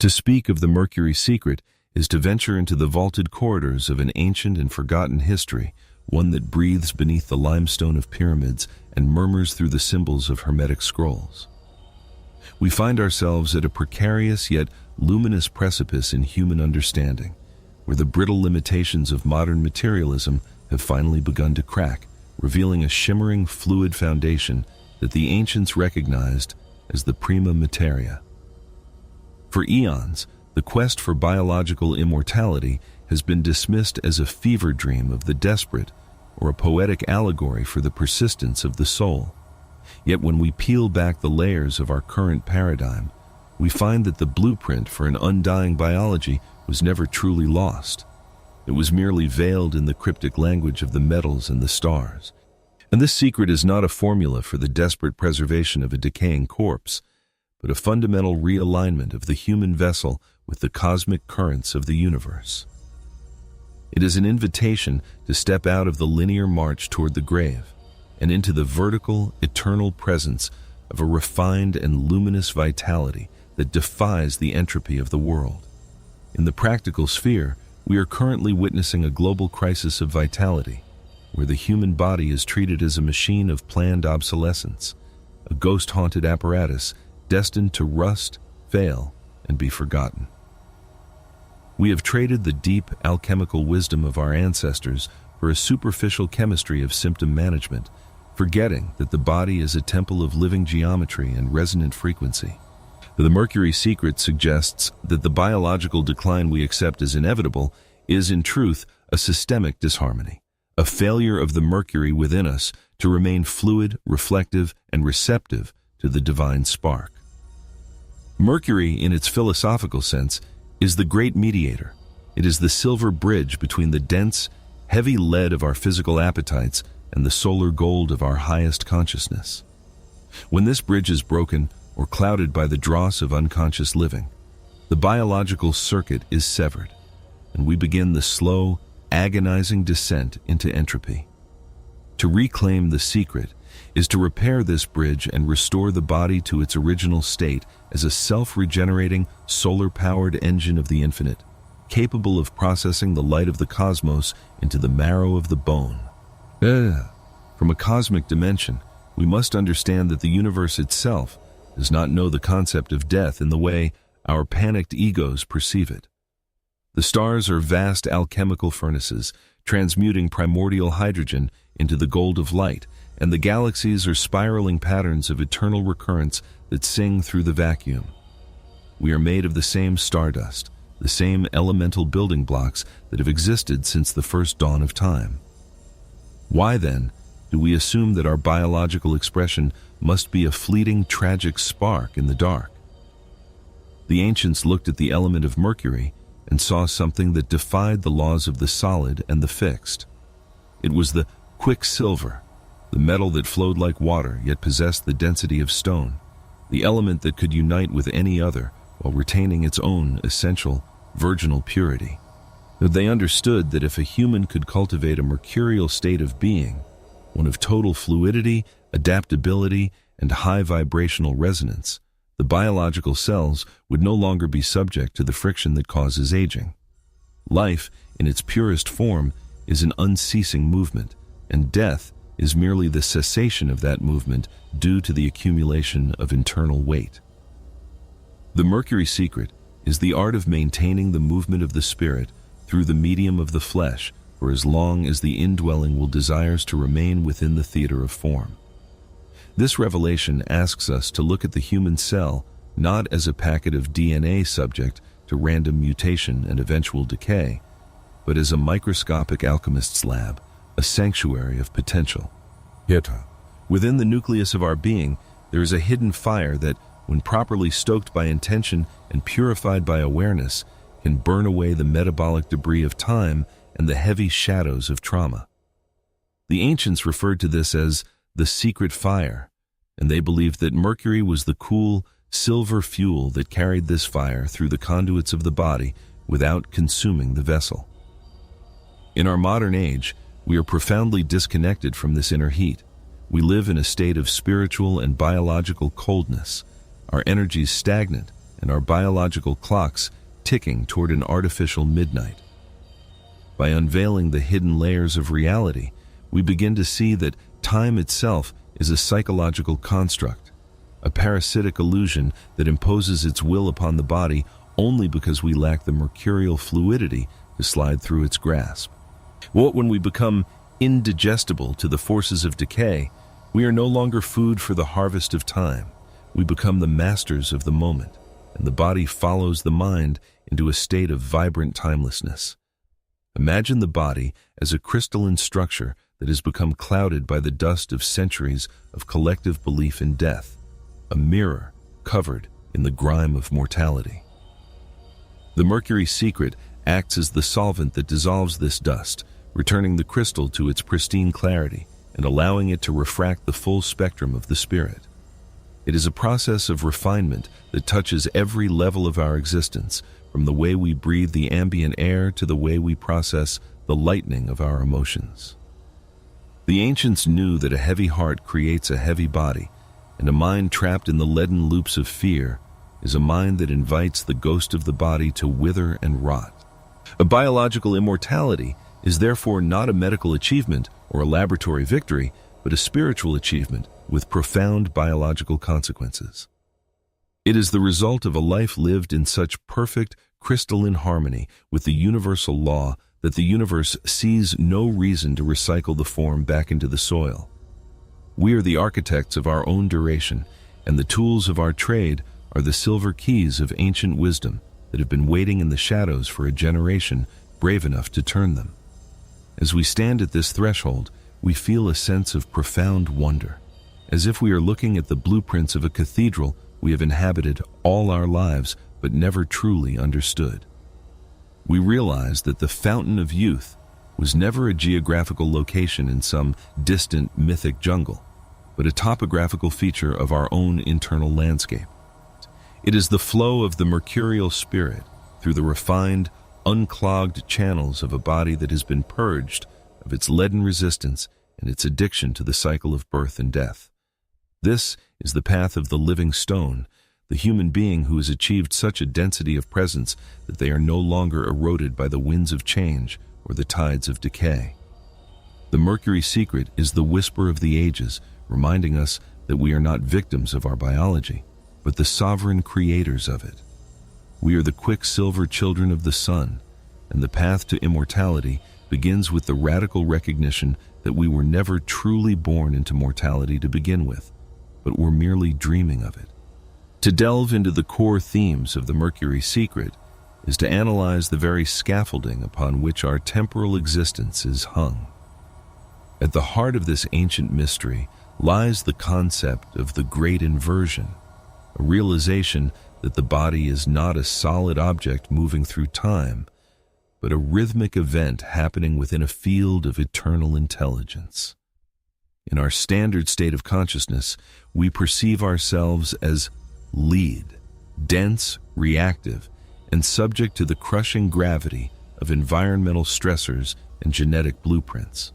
To speak of the Mercury secret is to venture into the vaulted corridors of an ancient and forgotten history, one that breathes beneath the limestone of pyramids and murmurs through the symbols of hermetic scrolls. We find ourselves at a precarious yet luminous precipice in human understanding, where the brittle limitations of modern materialism have finally begun to crack, revealing a shimmering, fluid foundation that the ancients recognized as the prima materia. For eons, the quest for biological immortality has been dismissed as a fever dream of the desperate or a poetic allegory for the persistence of the soul. Yet when we peel back the layers of our current paradigm, we find that the blueprint for an undying biology was never truly lost. It was merely veiled in the cryptic language of the metals and the stars. And this secret is not a formula for the desperate preservation of a decaying corpse, but a fundamental realignment of the human vessel with the cosmic currents of the universe. It is an invitation to step out of the linear march toward the grave and into the vertical, eternal presence of a refined and luminous vitality that defies the entropy of the world. In the practical sphere, we are currently witnessing a global crisis of vitality, where the human body is treated as a machine of planned obsolescence, a ghost-haunted apparatus destined to rust, fail, and be forgotten. We have traded the deep alchemical wisdom of our ancestors for a superficial chemistry of symptom management, forgetting that the body is a temple of living geometry and resonant frequency. The Mercury secret suggests that the biological decline we accept as inevitable is, in truth, a systemic disharmony, a failure of the Mercury within us to remain fluid, reflective, and receptive to the divine spark. Mercury, in its philosophical sense, is the great mediator. It is the silver bridge between the dense, heavy lead of our physical appetites and the solar gold of our highest consciousness. When this bridge is broken or clouded by the dross of unconscious living, the biological circuit is severed, and we begin the slow, agonizing descent into entropy. To reclaim the secret is to repair this bridge and restore the body to its original state as a self-regenerating, solar-powered engine of the infinite, capable of processing the light of the cosmos into the marrow of the bone. From a cosmic dimension, we must understand that the universe itself does not know the concept of death in the way our panicked egos perceive it. The stars are vast alchemical furnaces, transmuting primordial hydrogen into the gold of light, and the galaxies are spiraling patterns of eternal recurrence that sing through the vacuum. We are made of the same stardust, the same elemental building blocks that have existed since the first dawn of time. Why, then, do we assume that our biological expression must be a fleeting, tragic spark in the dark? The ancients looked at the element of Mercury and saw something that defied the laws of the solid and the fixed. It was the quicksilver, the metal that flowed like water yet possessed the density of stone, the element that could unite with any other while retaining its own essential, virginal purity. They understood that if a human could cultivate a mercurial state of being, one of total fluidity, adaptability, and high vibrational resonance, the biological cells would no longer be subject to the friction that causes aging. Life, in its purest form, is an unceasing movement, and death is merely the cessation of that movement due to the accumulation of internal weight. The Mercury secret is the art of maintaining the movement of the spirit through the medium of the flesh for as long as the indwelling will desires to remain within the theater of form. This revelation asks us to look at the human cell not as a packet of DNA subject to random mutation and eventual decay, but as a microscopic alchemist's lab, a sanctuary of potential. Yet, within the nucleus of our being, there is a hidden fire that, when properly stoked by intention and purified by awareness, can burn away the metabolic debris of time and the heavy shadows of trauma. The ancients referred to this as the secret fire, and they believed that Mercury was the cool, silver fuel that carried this fire through the conduits of the body without consuming the vessel. In our modern age, we are profoundly disconnected from this inner heat. We live in a state of spiritual and biological coldness, our energies stagnant and our biological clocks ticking toward an artificial midnight. By unveiling the hidden layers of reality, we begin to see that time itself is a psychological construct, a parasitic illusion that imposes its will upon the body only because we lack the mercurial fluidity to slide through its grasp. When we become indigestible to the forces of decay, we are no longer food for the harvest of time. We become the masters of the moment, and the body follows the mind into a state of vibrant timelessness. Imagine the body as a crystalline structure that has become clouded by the dust of centuries of collective belief in death, a mirror covered in the grime of mortality. The Mercury secret acts as the solvent that dissolves this dust, returning the crystal to its pristine clarity and allowing it to refract the full spectrum of the spirit. It is a process of refinement that touches every level of our existence, from the way we breathe the ambient air to the way we process the lightning of our emotions. The ancients knew that a heavy heart creates a heavy body, and a mind trapped in the leaden loops of fear is a mind that invites the ghost of the body to wither and rot. A biological immortality is therefore not a medical achievement or a laboratory victory, but a spiritual achievement with profound biological consequences. It is the result of a life lived in such perfect, crystalline harmony with the universal law that the universe sees no reason to recycle the form back into the soil. We are the architects of our own duration, and the tools of our trade are the silver keys of ancient wisdom that have been waiting in the shadows for a generation brave enough to turn them. As we stand at this threshold, we feel a sense of profound wonder, as if we are looking at the blueprints of a cathedral we have inhabited all our lives but never truly understood. We realize that the fountain of youth was never a geographical location in some distant mythic jungle, but a topographical feature of our own internal landscape. It is the flow of the mercurial spirit through the refined, unclogged channels of a body that has been purged of its leaden resistance and its addiction to the cycle of birth and death. This is the path of the living stone, the human being who has achieved such a density of presence that they are no longer eroded by the winds of change or the tides of decay. The Mercury secret is the whisper of the ages, reminding us that we are not victims of our biology, but the sovereign creators of it. We are the quicksilver children of the sun, and the path to immortality begins with the radical recognition that we were never truly born into mortality to begin with, but were merely dreaming of it. To delve into the core themes of the Mercury secret is to analyze the very scaffolding upon which our temporal existence is hung. At the heart of this ancient mystery lies the concept of the great inversion, a realization that the body is not a solid object moving through time, but a rhythmic event happening within a field of eternal intelligence. In our standard state of consciousness, we perceive ourselves as lead, dense, reactive, and subject to the crushing gravity of environmental stressors and genetic blueprints.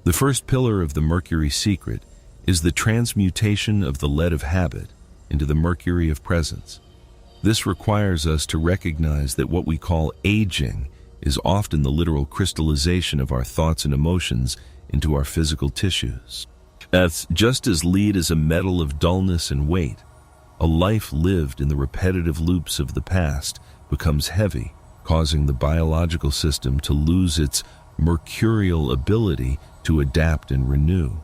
The first pillar of the Mercury secret is the transmutation of the lead of habit into the mercury of presence. This requires us to recognize that what we call aging is often the literal crystallization of our thoughts and emotions into our physical tissues. That's just as lead is a metal of dullness and weight. A life lived in the repetitive loops of the past becomes heavy, causing the biological system to lose its mercurial ability to adapt and renew.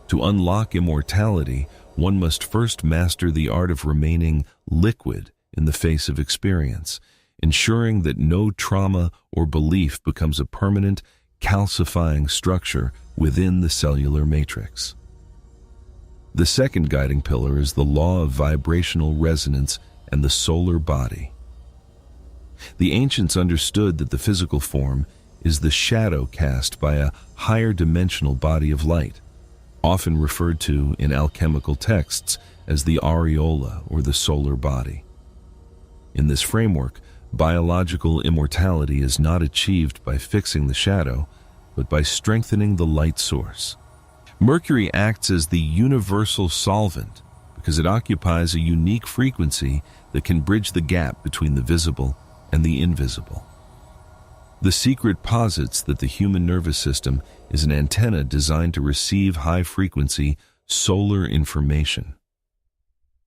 To unlock immortality, one must first master the art of remaining liquid in the face of experience, ensuring that no trauma or belief becomes a permanent, calcifying structure within the cellular matrix. The second guiding pillar is the law of vibrational resonance and the solar body. The ancients understood that the physical form is the shadow cast by a higher dimensional body of light, often referred to in alchemical texts as the aureola or the solar body. In this framework, biological immortality is not achieved by fixing the shadow, but by strengthening the light source. Mercury acts as the universal solvent because it occupies a unique frequency that can bridge the gap between the visible and the invisible. The secret posits that the human nervous system is an antenna designed to receive high-frequency solar information.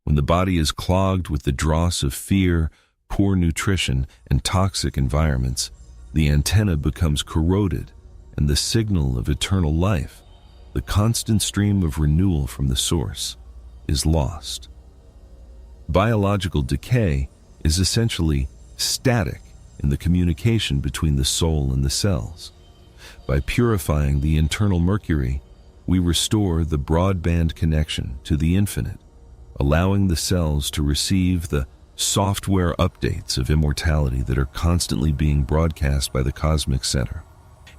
When the body is clogged with the dross of fear, poor nutrition, and toxic environments, the antenna becomes corroded, and the signal of eternal life, the constant stream of renewal from the source, is lost. Biological decay is essentially static in the communication between the soul and the cells. By purifying the internal mercury, we restore the broadband connection to the infinite, allowing the cells to receive the software updates of immortality that are constantly being broadcast by the cosmic center.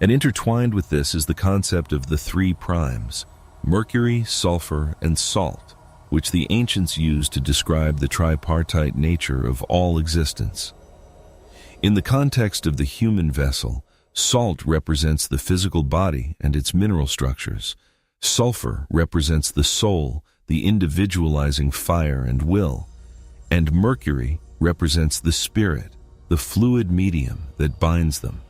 And intertwined with this is the concept of the three primes, mercury, sulfur, and salt, which the ancients used to describe the tripartite nature of all existence. In the context of the human vessel, salt represents the physical body and its mineral structures. Sulfur represents the soul, the individualizing fire and will. And mercury represents the spirit, the fluid medium that binds them.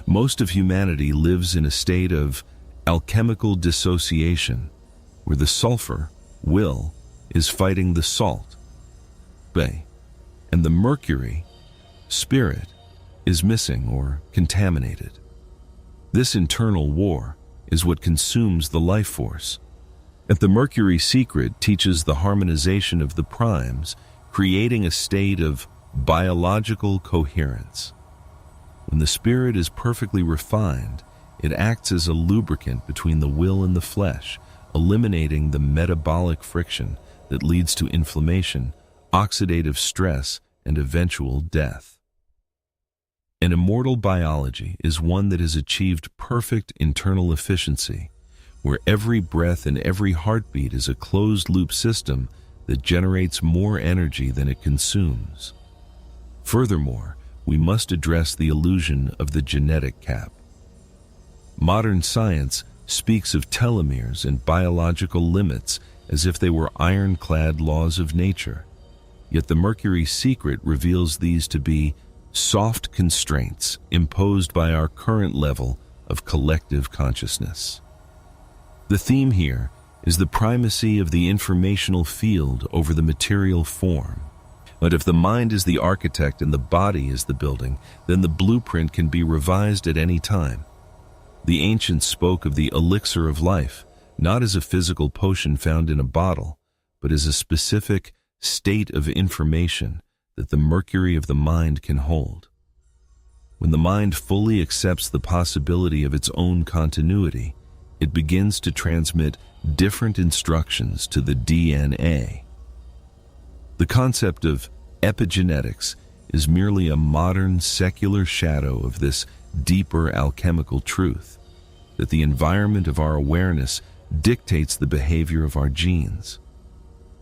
Most of humanity lives in a state of alchemical dissociation, where the sulfur, will, is fighting the salt, and the mercury, spirit, is missing or contaminated. This internal war is what consumes the life force. And the Mercury secret teaches the harmonization of the primes, creating a state of biological coherence. When the spirit is perfectly refined, it acts as a lubricant between the will and the flesh, eliminating the metabolic friction that leads to inflammation, oxidative stress, and eventual death. An immortal biology is one that has achieved perfect internal efficiency, where every breath and every heartbeat is a closed-loop system that generates more energy than it consumes. Furthermore, we must address the illusion of the genetic cap. Modern science speaks of telomeres and biological limits as if they were ironclad laws of nature, yet the Mercury secret reveals these to be soft constraints imposed by our current level of collective consciousness. The theme here is the primacy of the informational field over the material form. But if the mind is the architect and the body is the building, then the blueprint can be revised at any time. The ancients spoke of the elixir of life, not as a physical potion found in a bottle, but as a specific state of information that the mercury of the mind can hold. When the mind fully accepts the possibility of its own continuity, it begins to transmit different instructions to the DNA. The concept of epigenetics is merely a modern secular shadow of this deeper alchemical truth, that the environment of our awareness dictates the behavior of our genes.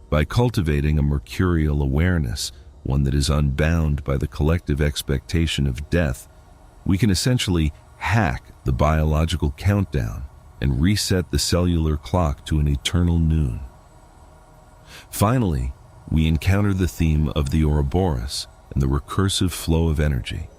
By cultivating a mercurial awareness, one that is unbound by the collective expectation of death, we can essentially hack the biological countdown and reset the cellular clock to an eternal noon. Finally, we encounter the theme of the Ouroboros and the recursive flow of energy.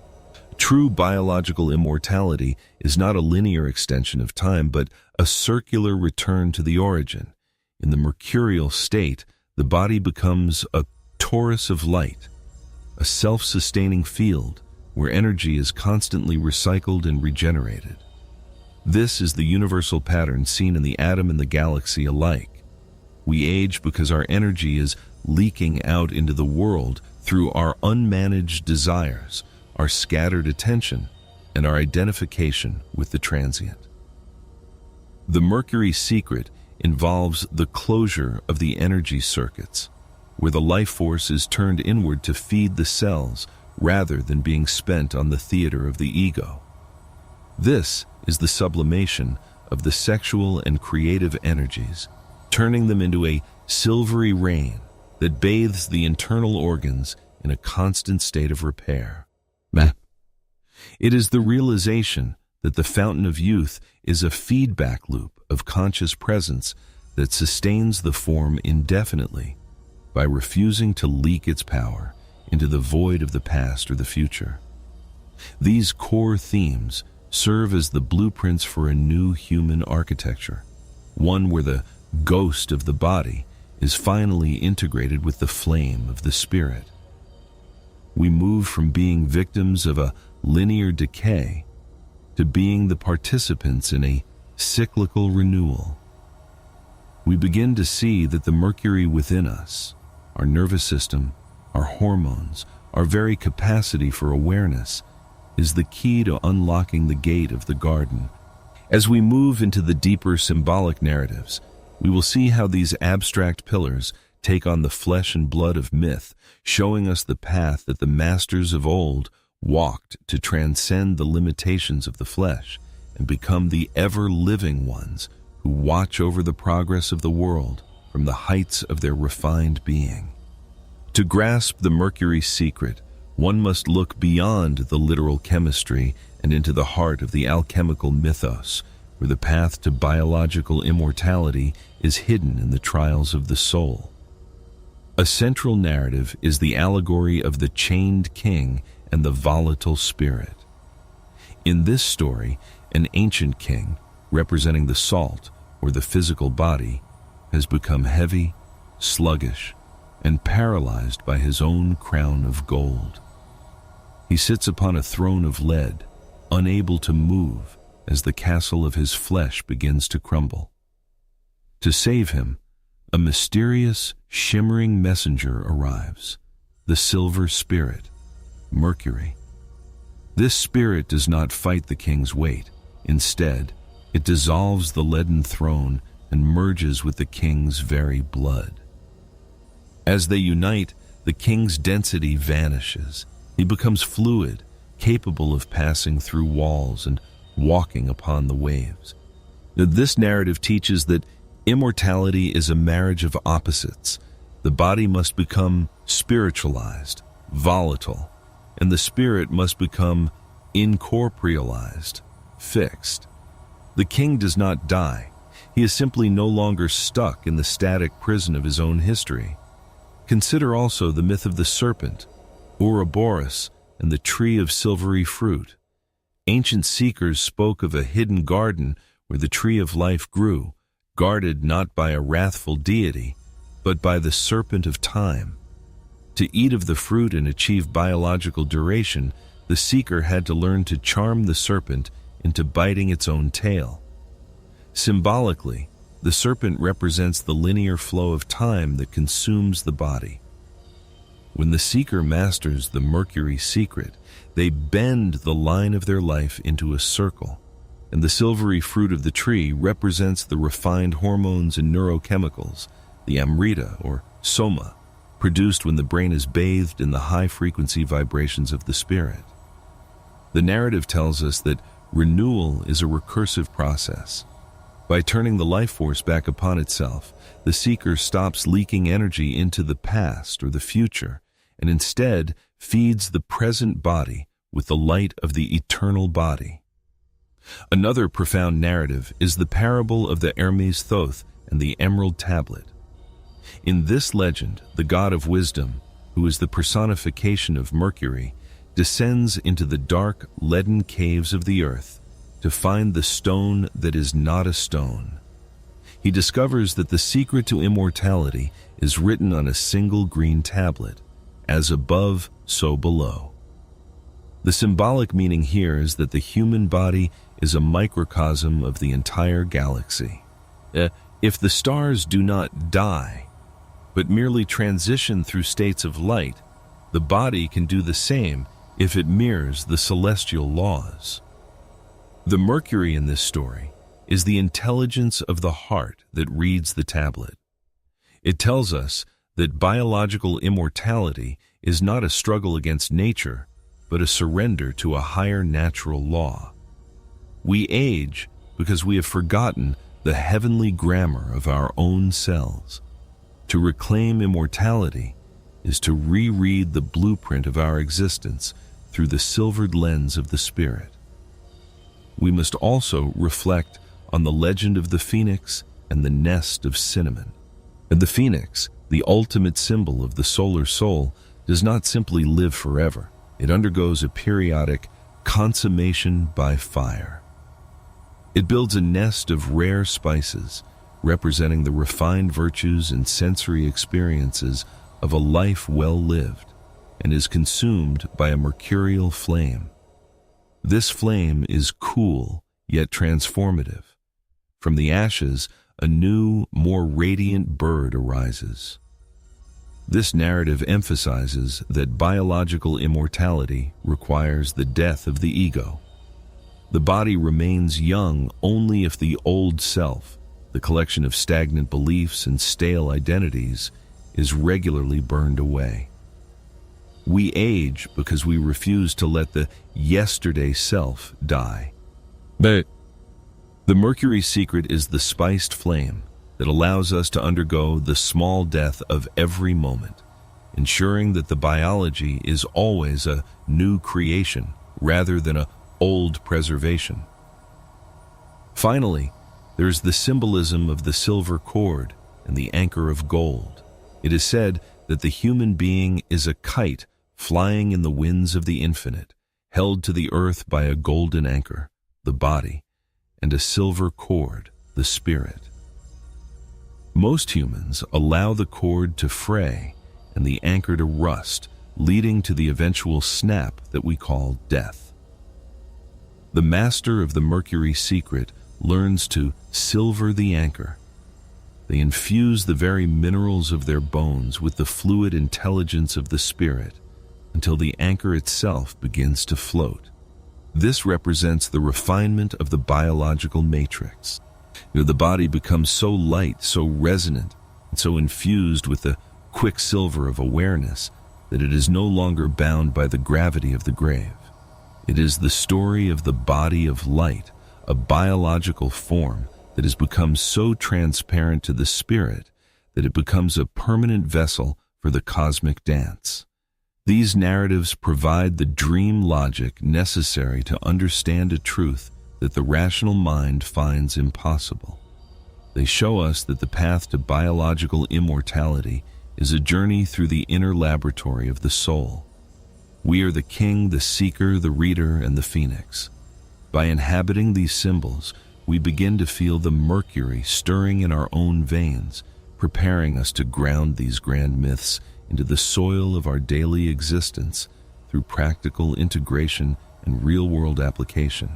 True biological immortality is not a linear extension of time, but a circular return to the origin. In the mercurial state, the body becomes a torus of light, a self-sustaining field where energy is constantly recycled and regenerated. This is the universal pattern seen in the atom and the galaxy alike. We age because our energy is leaking out into the world through our unmanaged desires, our scattered attention, and our identification with the transient. The Mercury secret involves the closure of the energy circuits, where the life force is turned inward to feed the cells rather than being spent on the theater of the ego. This is the sublimation of the sexual and creative energies, turning them into a silvery rain that bathes the internal organs in a constant state of repair. It is the realization that the fountain of youth is a feedback loop of conscious presence that sustains the form indefinitely by refusing to leak its power into the void of the past or the future. These core themes serve as the blueprints for a new human architecture, one where the ghost of the body is finally integrated with the flame of the spirit. We move from being victims of a linear decay to being the participants in a cyclical renewal. We begin to see that the Mercury within us, our nervous system, our hormones, our very capacity for awareness, is the key to unlocking the gate of the garden. As we move into the deeper symbolic narratives, we will see how these abstract pillars take on the flesh and blood of myth, showing us the path that the masters of old walked to transcend the limitations of the flesh and become the ever-living ones who watch over the progress of the world from the heights of their refined being. To grasp the Mercury secret, one must look beyond the literal chemistry and into the heart of the alchemical mythos, where the path to biological immortality is hidden in the trials of the soul. A central narrative is the allegory of the chained king and the volatile spirit. In this story, an ancient king, representing the salt or the physical body, has become heavy, sluggish, and paralyzed by his own crown of gold. He sits upon a throne of lead, unable to move as the castle of his flesh begins to crumble. To save him, a mysterious, shimmering messenger arrives, the silver spirit, Mercury. This spirit does not fight the king's weight. Instead, it dissolves the leaden throne and merges with the king's very blood. As they unite, the king's density vanishes. He becomes fluid, capable of passing through walls and walking upon the waves. This narrative teaches that immortality is a marriage of opposites. The body must become spiritualized, volatile, and the spirit must become incorporealized, fixed. The king does not die. He is simply no longer stuck in the static prison of his own history. Consider also the myth of the serpent, Ouroboros, and the tree of silvery fruit. Ancient seekers spoke of a hidden garden where the tree of life grew, guarded not by a wrathful deity, but by the serpent of time. To eat of the fruit and achieve biological duration, the seeker had to learn to charm the serpent into biting its own tail. Symbolically, the serpent represents the linear flow of time that consumes the body. When the seeker masters the Mercury secret, they bend the line of their life into a circle, and the silvery fruit of the tree represents the refined hormones and neurochemicals, the amrita or soma, produced when the brain is bathed in the high-frequency vibrations of the spirit. The narrative tells us that renewal is a recursive process. By turning the life force back upon itself, the seeker stops leaking energy into the past or the future, and instead feeds the present body with the light of the eternal body. Another profound narrative is the parable of the Hermes Thoth and the Emerald Tablet. In this legend, the god of wisdom, who is the personification of Mercury, descends into the dark, leaden caves of the earth to find the stone that is not a stone. He discovers that the secret to immortality is written on a single green tablet, as above, so below. The symbolic meaning here is that the human body is a microcosm of the entire galaxy. If the stars do not die, but merely transition through states of light, the body can do the same if it mirrors the celestial laws. The Mercury in this story is the intelligence of the heart that reads the tablet. It tells us that biological immortality is not a struggle against nature, but a surrender to a higher natural law. We age because we have forgotten the heavenly grammar of our own selves. To reclaim immortality is to reread the blueprint of our existence through the silvered lens of the spirit. We must also reflect on the legend of the phoenix and the nest of cinnamon. And the phoenix, the ultimate symbol of the solar soul, does not simply live forever. It undergoes a periodic consummation by fire. It builds a nest of rare spices, representing the refined virtues and sensory experiences of a life well lived, and is consumed by a mercurial flame. This flame is cool, yet transformative. From the ashes, a new, more radiant bird arises. This narrative emphasizes that biological immortality requires the death of the ego. The body remains young only if the old self, the collection of stagnant beliefs and stale identities, is regularly burned away. We age because we refuse to let the yesterday self die. But the Mercury secret is the spiced flame that allows us to undergo the small death of every moment, ensuring that the biology is always a new creation rather than an old preservation. Finally, there is the symbolism of the silver cord and the anchor of gold. It is said that the human being is a kite flying in the winds of the infinite, held to the earth by a golden anchor, the body, and a silver cord, the spirit. Most humans allow the cord to fray and the anchor to rust, leading to the eventual snap that we call death. The master of the Mercury secret learns to silver the anchor. They infuse the very minerals of their bones with the fluid intelligence of the spirit until the anchor itself begins to float. This represents the refinement of the biological matrix. The body becomes so light, so resonant, and so infused with the quicksilver of awareness that it is no longer bound by the gravity of the grave. It is the story of the body of light, a biological form that has become so transparent to the spirit that it becomes a permanent vessel for the cosmic dance. These narratives provide the dream logic necessary to understand a truth that the rational mind finds impossible. They show us that the path to biological immortality is a journey through the inner laboratory of the soul. We are the king, the seeker, the reader, and the phoenix. By inhabiting these symbols, we begin to feel the mercury stirring in our own veins, preparing us to ground these grand myths into the soil of our daily existence through practical integration and real-world application.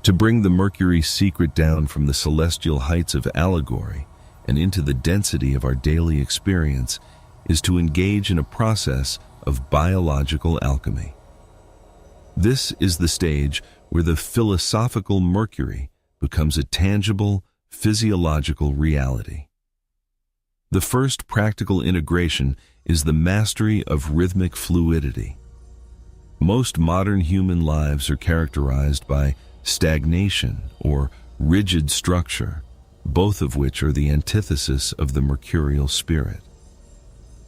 To bring the Mercury secret down from the celestial heights of allegory and into the density of our daily experience is to engage in a process of biological alchemy. This is the stage where the philosophical Mercury becomes a tangible, physiological reality. The first practical integration is the mastery of rhythmic fluidity. Most modern human lives are characterized by stagnation or rigid structure, both of which are the antithesis of the mercurial spirit.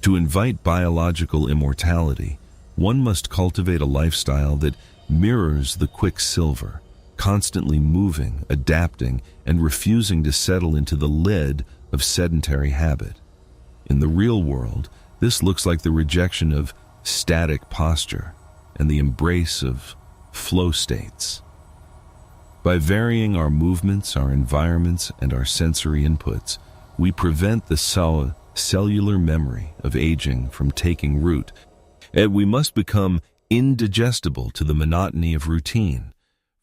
To invite biological immortality, one must cultivate a lifestyle that mirrors the quicksilver, constantly moving, adapting, and refusing to settle into the lead of sedentary habit. In the real world, this looks like the rejection of static posture and the embrace of flow states. By varying our movements, our environments, and our sensory inputs, we prevent the cellular memory of aging from taking root, and we must become indigestible to the monotony of routine,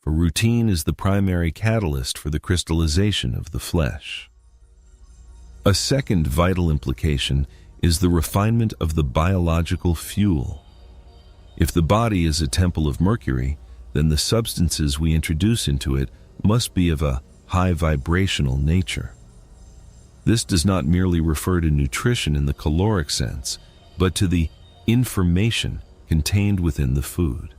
for routine is the primary catalyst for the crystallization of the flesh. A second vital implication is the refinement of the biological fuel. If the body is a temple of Mercury, then the substances we introduce into it must be of a high vibrational nature. This does not merely refer to nutrition in the caloric sense, but to the information contained within the food.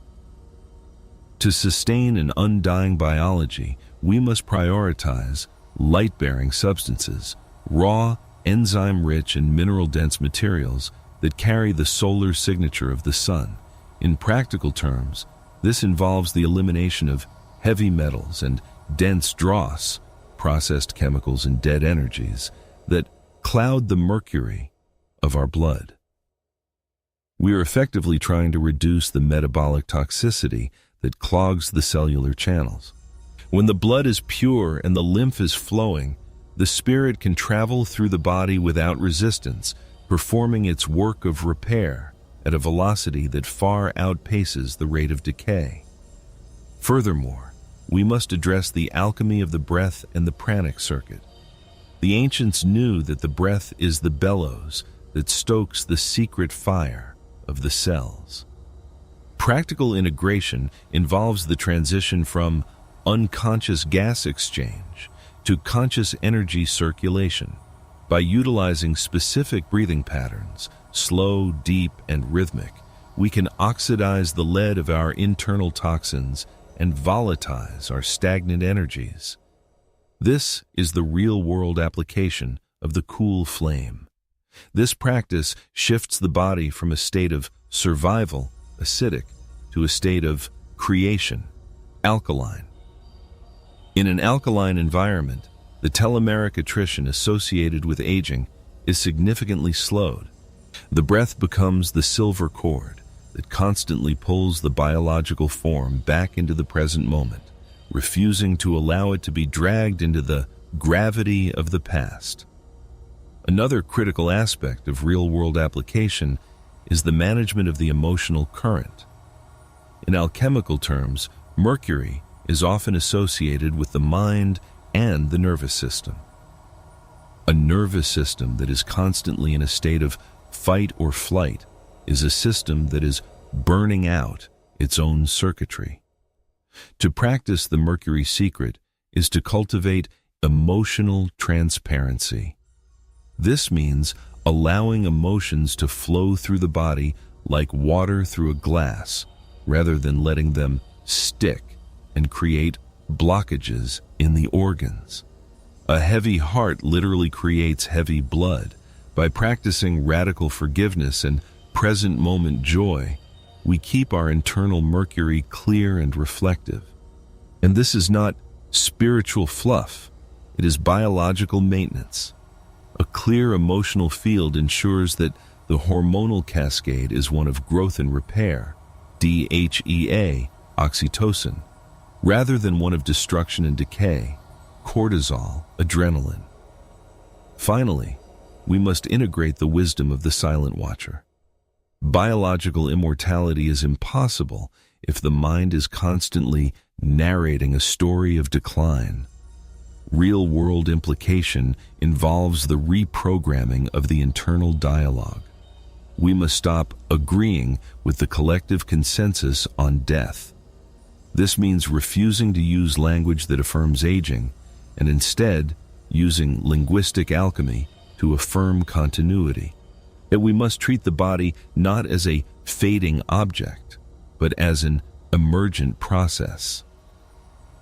To sustain an undying biology, we must prioritize light-bearing substances, raw, enzyme-rich and mineral-dense materials that carry the solar signature of the sun. In practical terms, this involves the elimination of heavy metals and dense dross, processed chemicals and dead energies that cloud the mercury of our blood. We are effectively trying to reduce the metabolic toxicity that clogs the cellular channels. When the blood is pure and the lymph is flowing, the spirit can travel through the body without resistance, performing its work of repair at a velocity that far outpaces the rate of decay. Furthermore, we must address the alchemy of the breath and the pranic circuit. The ancients knew that the breath is the bellows that stokes the secret fire of the cells. Practical integration involves the transition from unconscious gas exchange to conscious energy circulation. By utilizing specific breathing patterns, slow, deep, and rhythmic, we can oxidize the lead of our internal toxins and volatilize our stagnant energies. This is the real-world application of the cool flame. This practice shifts the body from a state of survival, acidic, to a state of creation, alkaline. In an alkaline environment, the telomeric attrition associated with aging is significantly slowed. The breath becomes the silver cord that constantly pulls the biological form back into the present moment, refusing to allow it to be dragged into the gravity of the past. Another critical aspect of real-world application is the management of the emotional current. In alchemical terms, mercury is often associated with the mind and the nervous system. A nervous system that is constantly in a state of fight or flight is a system that is burning out its own circuitry. To practice the Mercury secret is to cultivate emotional transparency. This means allowing emotions to flow through the body like water through a glass, rather than letting them stick and create blockages in the organs. A heavy heart literally creates heavy blood. By practicing radical forgiveness and present moment joy, we keep our internal mercury clear and reflective. And this is not spiritual fluff, it is biological maintenance. A clear emotional field ensures that the hormonal cascade is one of growth and repair, DHEA, oxytocin, rather than one of destruction and decay, cortisol, adrenaline. Finally, we must integrate the wisdom of the silent watcher. Biological immortality is impossible if the mind is constantly narrating a story of decline. Real-world implication involves the reprogramming of the internal dialogue. We must stop agreeing with the collective consensus on death. This means refusing to use language that affirms aging, and instead using linguistic alchemy to affirm continuity. Yet we must treat the body not as a fading object, but as an emergent process.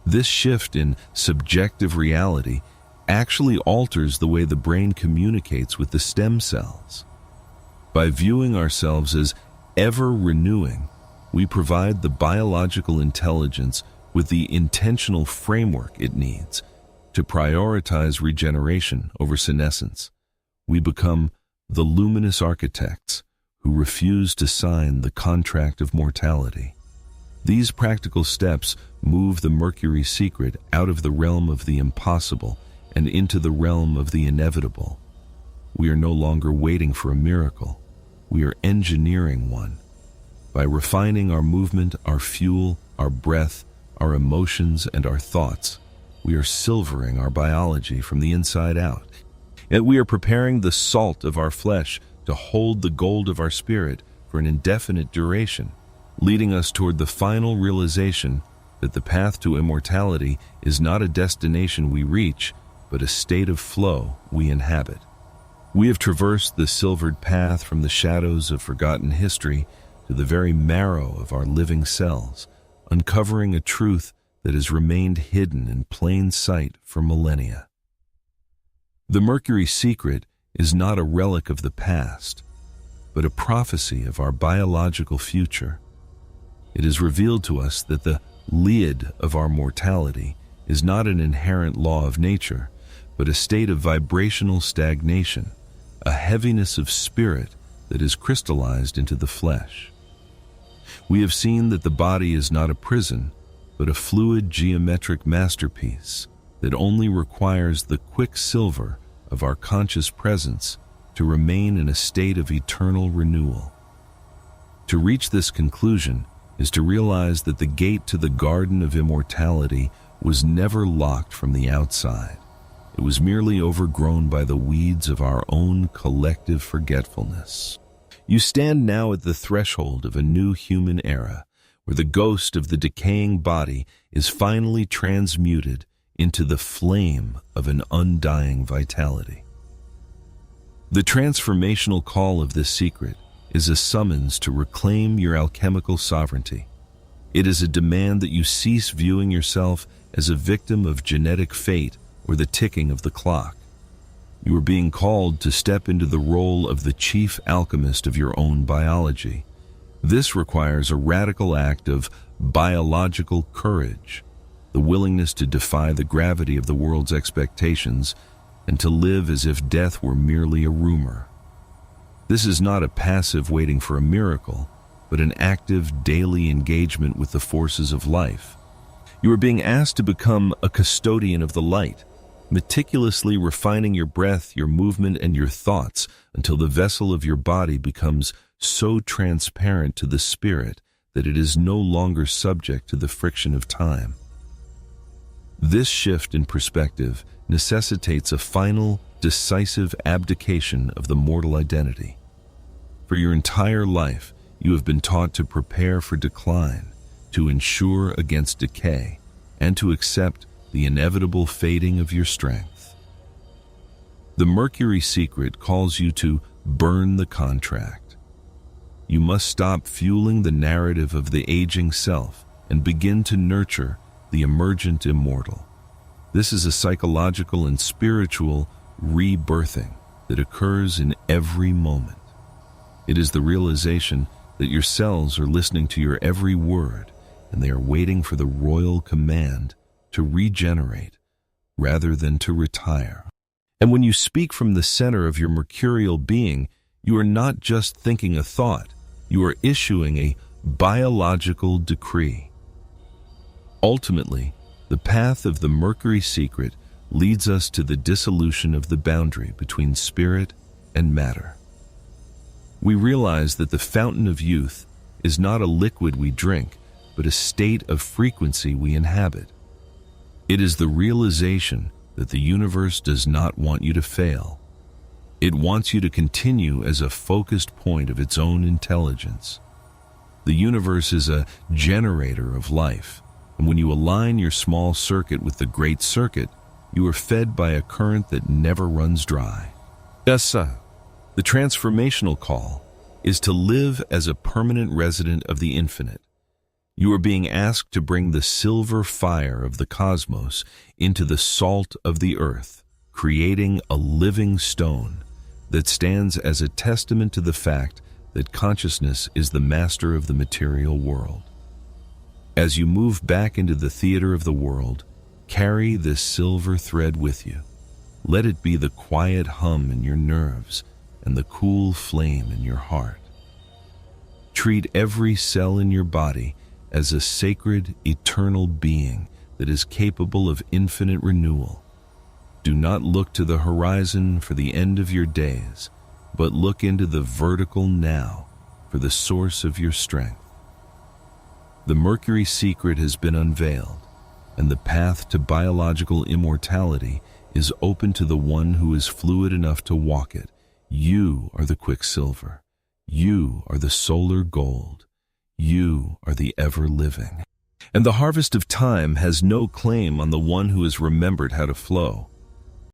This shift in subjective reality actually alters the way the brain communicates with the stem cells. By viewing ourselves as ever-renewing, we provide the biological intelligence with the intentional framework it needs to prioritize regeneration over senescence. We become the luminous architects who refuse to sign the contract of mortality. These practical steps move the Mercury secret out of the realm of the impossible and into the realm of the inevitable. We are no longer waiting for a miracle. We are engineering one. By refining our movement, our fuel, our breath, our emotions, and our thoughts, we are silvering our biology from the inside out. Yet we are preparing the salt of our flesh to hold the gold of our spirit for an indefinite duration, leading us toward the final realization that the path to immortality is not a destination we reach, but a state of flow we inhabit. We have traversed the silvered path from the shadows of forgotten history to the very marrow of our living cells, uncovering a truth that has remained hidden in plain sight for millennia. The Mercury secret is not a relic of the past, but a prophecy of our biological future. It has revealed to us that the lid of our mortality is not an inherent law of nature, but a state of vibrational stagnation, a heaviness of spirit that is crystallized into the flesh. We have seen that the body is not a prison, but a fluid geometric masterpiece that only requires the quicksilver of our conscious presence to remain in a state of eternal renewal. To reach this conclusion is to realize that the gate to the garden of immortality was never locked from the outside. It was merely overgrown by the weeds of our own collective forgetfulness. You stand now at the threshold of a new human era, where the ghost of the decaying body is finally transmuted into the flame of an undying vitality. The transformational call of this secret is a summons to reclaim your alchemical sovereignty. It is a demand that you cease viewing yourself as a victim of genetic fate or the ticking of the clock. You are being called to step into the role of the chief alchemist of your own biology. This requires a radical act of biological courage, the willingness to defy the gravity of the world's expectations and to live as if death were merely a rumor. This is not a passive waiting for a miracle, but an active daily engagement with the forces of life. You are being asked to become a custodian of the light, meticulously refining your breath, your movement, and your thoughts until the vessel of your body becomes so transparent to the spirit that it is no longer subject to the friction of time. This shift in perspective necessitates a final, decisive abdication of the mortal identity. For your entire life, you have been taught to prepare for decline, to ensure against decay, and to accept the inevitable fading of your strength. The Mercury secret calls you to burn the contract. You must stop fueling the narrative of the aging self and begin to nurture the emergent immortal. This is a psychological and spiritual rebirthing that occurs in every moment. It is the realization that your cells are listening to your every word and they are waiting for the royal command to regenerate rather than to retire. And when you speak from the center of your mercurial being, you are not just thinking a thought, you are issuing a biological decree. Ultimately, the path of the Mercury secret leads us to the dissolution of the boundary between spirit and matter. We realize that the fountain of youth is not a liquid we drink, but a state of frequency we inhabit. It is the realization that the universe does not want you to fail. It wants you to continue as a focused point of its own intelligence. The universe is a generator of life, and when you align your small circuit with the great circuit, you are fed by a current that never runs dry. The transformational call is to live as a permanent resident of the infinite. You are being asked to bring the silver fire of the cosmos into the salt of the earth, creating a living stone that stands as a testament to the fact that consciousness is the master of the material world. As you move back into the theater of the world, carry this silver thread with you. Let it be the quiet hum in your nerves and the cool flame in your heart. Treat every cell in your body as a sacred, eternal being that is capable of infinite renewal. Do not look to the horizon for the end of your days, but look into the vertical now for the source of your strength. The Mercury secret has been unveiled, and the path to biological immortality is open to the one who is fluid enough to walk it. You are the quicksilver. You are the solar gold. You are the ever-living. And the harvest of time has no claim on the one who has remembered how to flow.